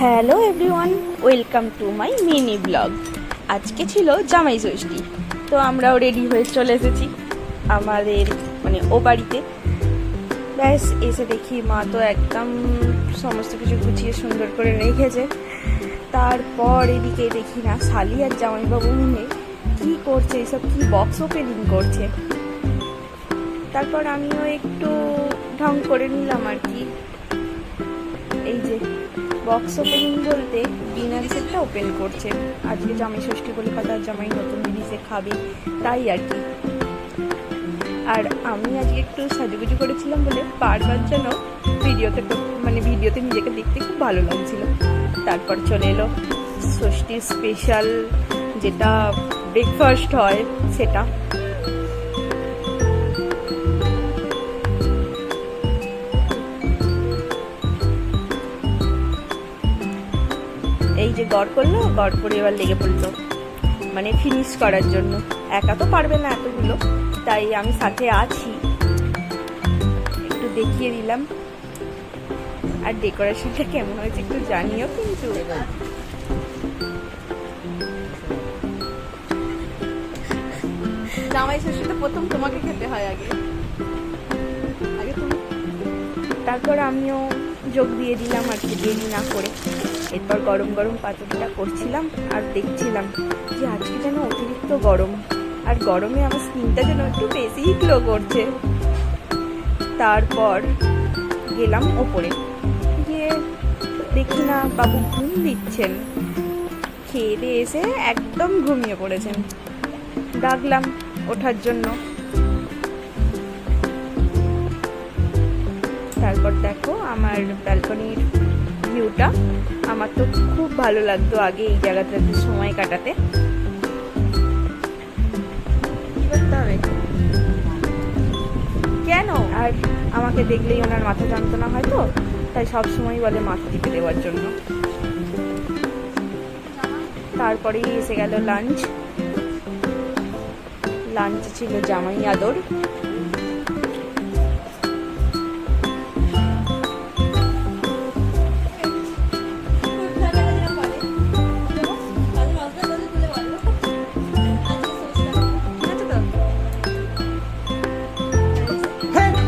Hello everyone, welcome to my mini blog. আজকে ছিল জামাই ষষ্ঠী, তো আমরাও রেডি হয়ে চলে এসেছি আমাদের ও বাড়িতে। ব্যাস এসে দেখি মা তো একদম সমস্ত কিছু গুছিয়ে সুন্দর করে রেখেছে। তারপর এদিকে দেখি না শালি আর জামাইবাবু মিলে কী করছে, এইসব কী বক্স ওপেনিং করছে। তারপর আমিও একটু ঢং করে নিলাম আর কি। এই যে বক্স ওপেনিং বলতে ডিনার সেটটা ওপেন করছে। আজকে জামাই ষষ্ঠী বলে কথা, জামাই নতুন জিনিসে খাবে তাই আর কি। আর আমি আজকে একটু সাজুগুজু করেছিলাম বলে বারবার যেন ভিডিওতে নিজেকে দেখতে খুব ভালো লাগছিল। তারপর চলে এলো ষষ্ঠীর স্পেশাল যেটা ব্রেকফাস্ট হয় সেটা। এই যে গড় করলো, গড় করে এবার লেগে পড়লো ফিনিশ করার জন্য। একা তো পারবে না এতগুলো, তাই আমি সাথে আছি, একটু দেখিয়ে দিলাম। আর ডেকোরেশনটা কেমন হয়েছে একটু জানিও কিন্তু। জামাই ষষ্ঠীতে প্রথম তোমাকে খেতে হয় আগে তুমি। তারপর আমিও যোগ দিয়ে দিলাম আর কি, দেরি না করে। এরপর গরম গরম পাতুরিটা করছিলাম আর দেখছিলাম যে আজকে যেন অতিরিক্ত গরম, আর গরমে আমার স্কিনটা যেন একটু বেশিই গ্লো করছে। তারপর গেলাম ওপরে, গিয়ে দেখি না বাবু ঘুম দিচ্ছেন, খেয়ে দিয়ে এসে একদম ঘুমিয়ে পড়েছেন। ডাকলাম ওঠার জন্য। তারপর দেখো আমার ব্যালকনির ভিউটা। আমার তো খুব ভালো লাগতো আগে এই জায়গাটাতে সময় কাটাতে। কেন? আর আমাকে দেখলেই ওনার মাথা যন্ত্রণা হয়, তো তাই সব সময় বলে মাথা টিপে দেওয়ার জন্য। তারপরেই এসে গেল লাঞ্চ। লাঞ্চ ছিল জামাই আদর,